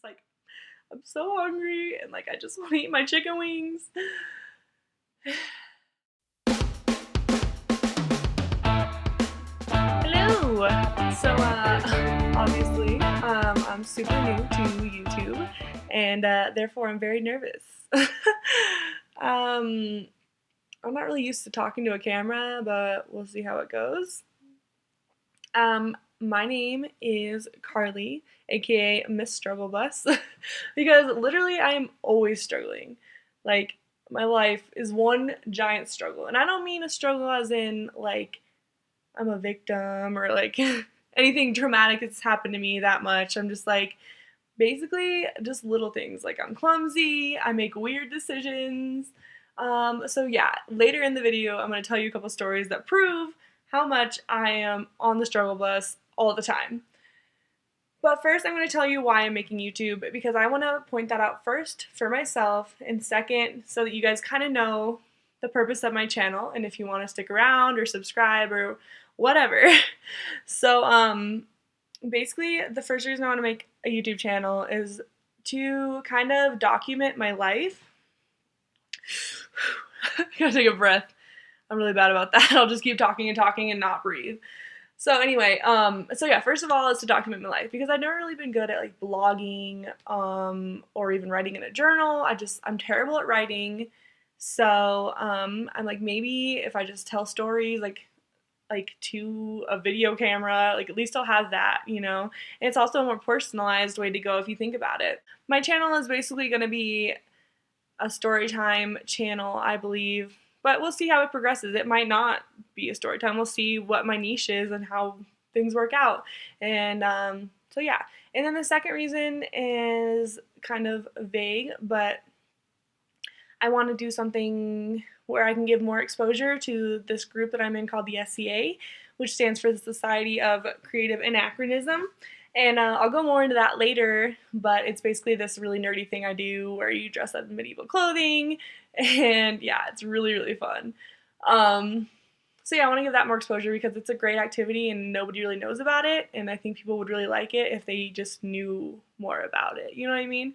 like, I'm so hungry and like I just want to eat my chicken wings. Hello! So, obviously, I'm super new to YouTube, and therefore I'm very nervous. um, I'm not really used to talking to a camera, but we'll see how it goes. My name is Carly, aka MissStruggleBus, because literally I am always struggling. Like, my life is one giant struggle, and I don't mean a struggle as in like I'm a victim or like anything traumatic that's happened to me that much. I'm just like basically just little things like I'm clumsy, I make weird decisions. So yeah, later in the video I'm going to tell you a couple stories that prove how much I am on the struggle bus all the time. But first I'm going to tell you why I'm making YouTube, because I want to point that out first for myself, and second so that you guys kind of know the purpose of my channel and if you want to stick around or subscribe or whatever. So basically the first reason I want to make a YouTube channel is to kind of document my life. I gotta take a breath. I'm really bad about that. I'll just keep talking and talking and not breathe. So anyway, so yeah, first of all, it's to document my life, because I've never really been good at like blogging, or even writing in a journal. I'm terrible at writing. So, I'm like, maybe if I just tell stories, like to a video camera, like at least I'll have that, you know? And it's also a more personalized way to go if you think about it. My channel is basically going to be a story time channel, I believe, but we'll see how it progresses. It might not be a story time. We'll see what my niche is and how things work out. And so yeah. And then the second reason is kind of vague, but I want to do something where I can give more exposure to this group that I'm in called the SCA, which stands for the Society of Creative Anachronism. And I'll go more into that later, but it's basically this really nerdy thing I do where you dress up in medieval clothing, and yeah, it's really, really fun. So yeah, I want to give that more exposure because it's a great activity and nobody really knows about it, and I think people would really like it if they just knew more about it, you know what I mean?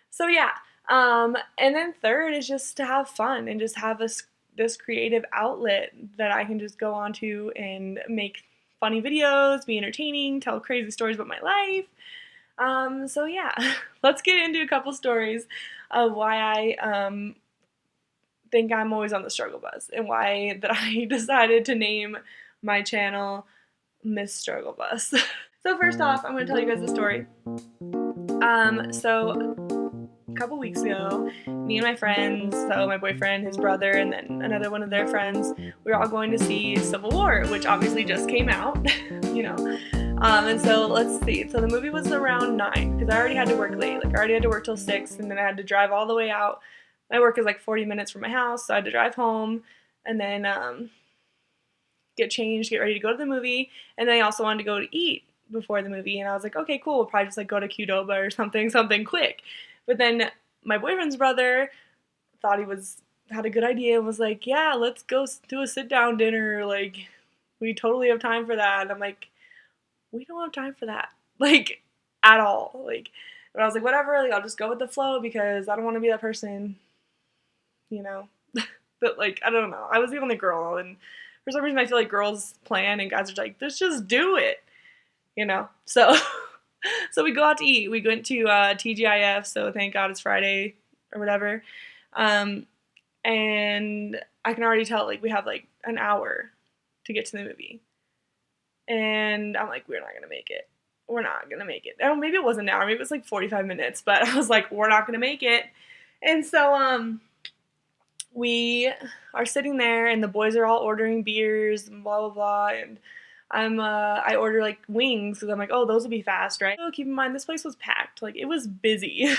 So yeah, and then third is just to have fun and just have this creative outlet that I can just go onto and make funny videos, be entertaining, tell crazy stories about my life. So yeah, let's get into a couple stories of why I think I'm always on the struggle bus and why that I decided to name my channel MissStruggleBus. So first off, I'm going to tell you guys a story. So a couple weeks ago, me and my friends, so my boyfriend, his brother, and then another one of their friends, we were all going to see Civil War, which obviously just came out, you know. And so let's see. So the movie was around 9, because I already had to work late. Like I already had to work till 6, and then I had to drive all the way out. My work is like 40 minutes from my house, so I had to drive home, and then get changed, get ready to go to the movie, and then I also wanted to go to eat before the movie, and I was like, okay, cool, we'll probably just like go to Qdoba or something quick. But then my boyfriend's brother thought had a good idea and was like, yeah, let's go do a sit-down dinner, like, we totally have time for that. And I'm like, we don't have time for that, like, at all. Like, but I was like, whatever, like, I'll just go with the flow because I don't want to be that person, you know. But like, I don't know, I was the only girl, and for some reason I feel like girls plan and guys are like, let's just do it, you know. So so we go out to eat. We went to TGIF, so thank God it's Friday or whatever. And I can already tell, like, we have like an hour to get to the movie. And I'm like, we're not going to make it. We're not going to make it. Oh, maybe it wasn't an hour. Maybe it was like 45 minutes. But I was like, we're not going to make it. And so we are sitting there, and the boys are all ordering beers and blah, blah, blah. And I order like wings because I'm like, oh, those will be fast, right? So keep in mind, this place was packed. Like, it was busy.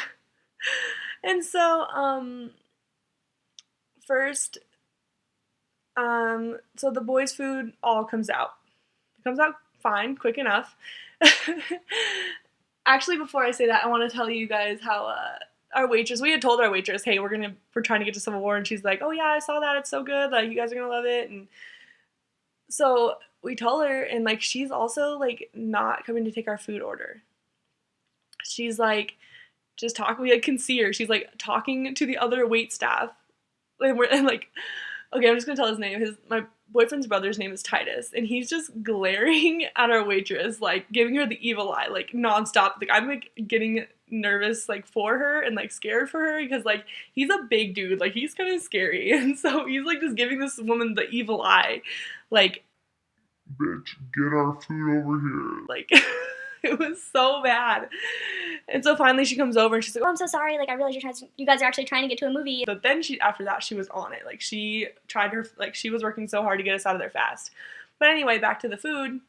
And so, first, so the boys' food all comes out. It comes out fine, quick enough. Actually, before I say that, I want to tell you guys how, our waitress, we had told our waitress, hey, we're trying to get to Civil War, and she's like, oh yeah, I saw that, it's so good, like, you guys are gonna love it. And so we told her, and like, she's also like not coming to take our food order. She's like, just talking. We can see her. She's like talking to the other wait staff. And like, okay, I'm just gonna tell his name. My boyfriend's brother's name is Titus, and he's just glaring at our waitress, like giving her the evil eye, like nonstop. Like I'm like getting nervous like for her and like scared for her because like he's a big dude, like he's kind of scary, and so he's like just giving this woman the evil eye, like, bitch, get our food over here. Like it was so bad. And so finally she comes over and she's like, oh, I'm so sorry, like I realize you guys are actually trying to get to a movie. But then after that she was on it. Like she was working so hard to get us out of there fast. But anyway, back to the food.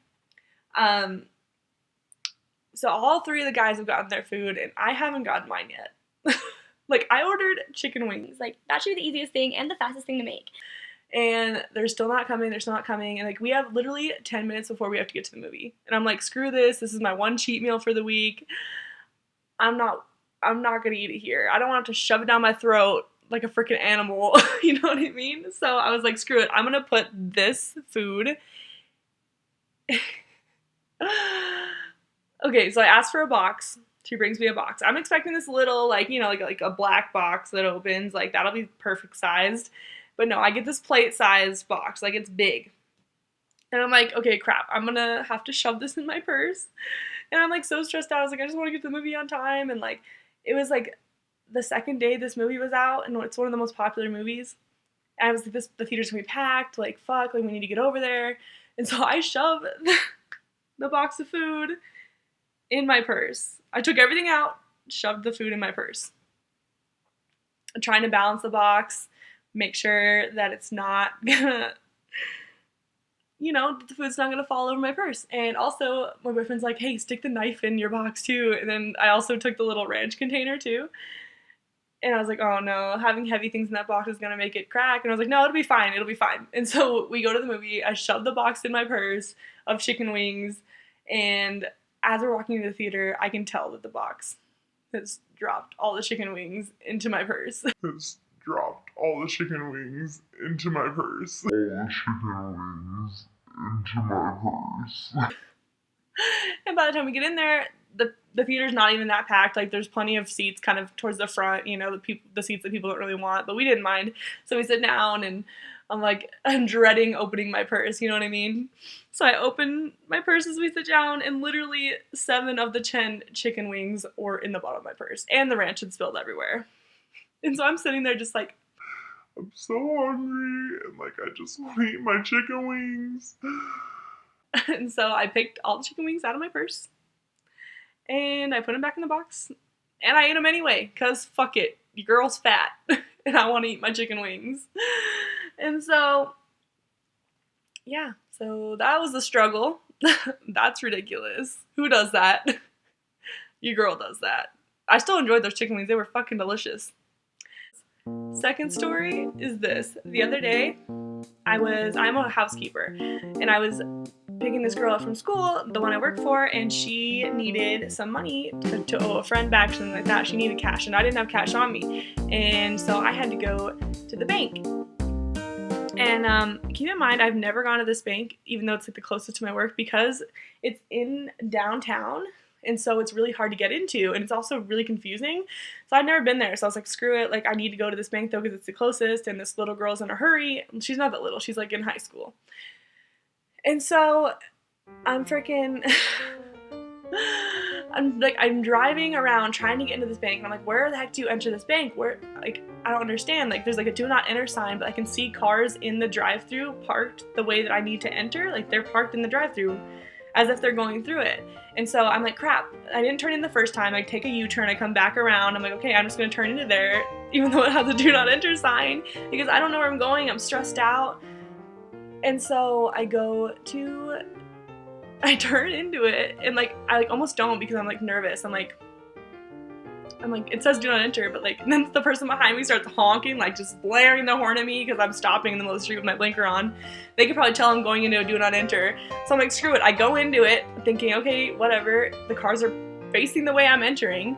So all 3 of the guys have gotten their food and I haven't gotten mine yet. Like I ordered chicken wings. Like that should be the easiest thing and the fastest thing to make. And they're still not coming, and like we have literally 10 minutes before we have to get to the movie. And I'm like, screw this is my one cheat meal for the week. I'm not gonna eat it here. I don't want to have to shove it down my throat like a freaking animal. You know what I mean? So I was like, screw it, I'm gonna put this food. Okay, so I asked for a box. She brings me a box. I'm expecting this little, like, you know, like a black box that opens, like that'll be perfect sized. But no, I get this plate-sized box, like it's big. And I'm like, okay, crap, I'm gonna have to shove this in my purse. And I'm like so stressed out. I was like, I just want to get to the movie on time. And like, it was like the second day this movie was out, and it's one of the most popular movies. And I was like, the theater's gonna be packed, like fuck, like we need to get over there. And so I shove the box of food in my purse. I took everything out, shoved the food in my purse. I'm trying to balance the box, make sure that it's not gonna, you know, the food's not gonna fall over my purse. And also, my boyfriend's like, hey, stick the knife in your box too. And then I also took the little ranch container too. And I was like, oh no, having heavy things in that box is gonna make it crack. And I was like, no, it'll be fine, it'll be fine. And so we go to the movie, I shove the box in my purse of chicken wings, and as we're walking to the theater, I can tell that the box has dropped all the chicken wings into my purse. Dropped all the chicken wings into my purse. All the chicken wings into my purse. And by the time we get in there, the theater's not even that packed. Like there's plenty of seats kind of towards the front, you know, the seats that people don't really want, but we didn't mind. So we sit down and I'm dreading opening my purse, you know what I mean? So I open my purse as we sit down, and literally 7 of the 10 chicken wings were in the bottom of my purse, and the ranch had spilled everywhere. And so I'm sitting there just like, I'm so hungry, and like I just want to eat my chicken wings. And so I picked all the chicken wings out of my purse, and I put them back in the box, and I ate them anyway, because fuck it, your girl's fat, and I want to eat my chicken wings. And so, yeah, so that was the struggle. That's ridiculous. Who does that? Your girl does that. I still enjoyed those chicken wings. They were fucking delicious. Second story is this. The other day, I'm a housekeeper, and I was picking this girl up from school, the one I work for, and she needed some money to owe a friend back, something like that. She needed cash, and I didn't have cash on me. And so I had to go to the bank. And keep in mind, I've never gone to this bank, even though it's like the closest to my work, because it's in downtown, and so it's really hard to get into, and it's also really confusing. So I'd never been there, so I was like, screw it, like I need to go to this bank though because it's the closest, and this little girl's in a hurry. She's not that little, she's like in high school. And so I'm freaking I'm driving around trying to get into this bank, and I'm like, where the heck do you enter this bank? Where, like, I don't understand. Like, there's like a do not enter sign, but I can see cars in the drive-thru parked the way that I need to enter. Like, they're parked in the drive-thru as if they're going through it. And so I'm like, crap, I didn't turn in the first time. I take a U-turn, I come back around. I'm like, okay, I'm just gonna turn into there, even though it has a do not enter sign, because I don't know where I'm going. I'm stressed out. And so I turn into it, and like I like almost don't, because I'm like nervous. I'm like it says do not enter, but like then the person behind me starts honking, like just blaring the horn at me because I'm stopping in the middle of the street with my blinker on. They could probably tell I'm going into a do not enter. So I'm like, screw it. I go into it thinking, okay, whatever. The cars are facing the way I'm entering.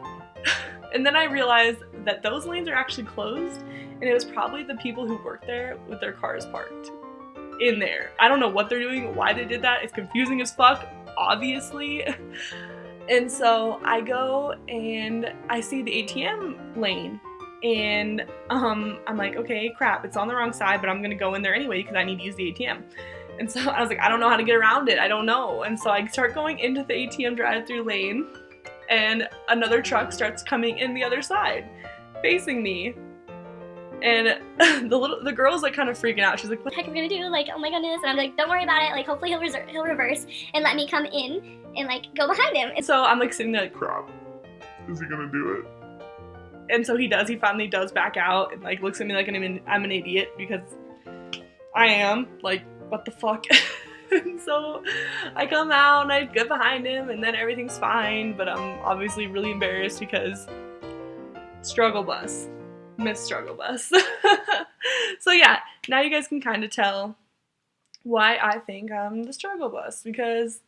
And then I realized that those lanes are actually closed, and it was probably the people who work there with their cars parked in there. I don't know what they're doing, why they did that. It's confusing as fuck, obviously. And so I go and I see the ATM lane. And I'm like, okay, crap, it's on the wrong side, but I'm gonna go in there anyway because I need to use the ATM. And so I was like, I don't know how to get around it. I don't know. And so I start going into the ATM drive-through lane, and another truck starts coming in the other side, facing me. And the girl's like kind of freaking out. She's like, what the heck are we gonna do? Like, oh my goodness. And I'm like, don't worry about it. Like, hopefully he'll reverse and let me come in and like go behind him. And so I'm like sitting there like, Crap. Is he gonna do it? and so he does. He finally does back out and like looks at me like I'm an idiot because I am. Like, what the fuck? And so I come out and I get behind him and then everything's fine, but I'm obviously really embarrassed because struggle bus. MissStruggleBus. So yeah, now you guys can kind of tell why I think I'm the struggle bus, because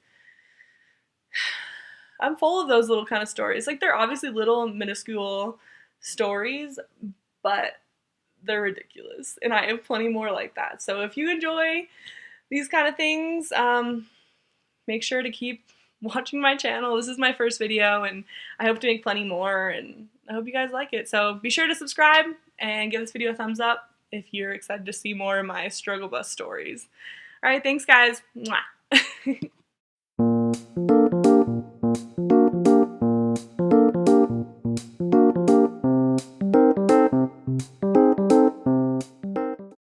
I'm full of those little kind of stories. Like, they're obviously little minuscule stories, but they're ridiculous, and I have plenty more like that. So if you enjoy these kind of things, make sure to keep watching my channel. This is my first video, and I hope to make plenty more, and I hope you guys like it. So be sure to subscribe and give this video a thumbs up if you're excited to see more of my struggle bus stories. Alright, thanks guys. Mwah.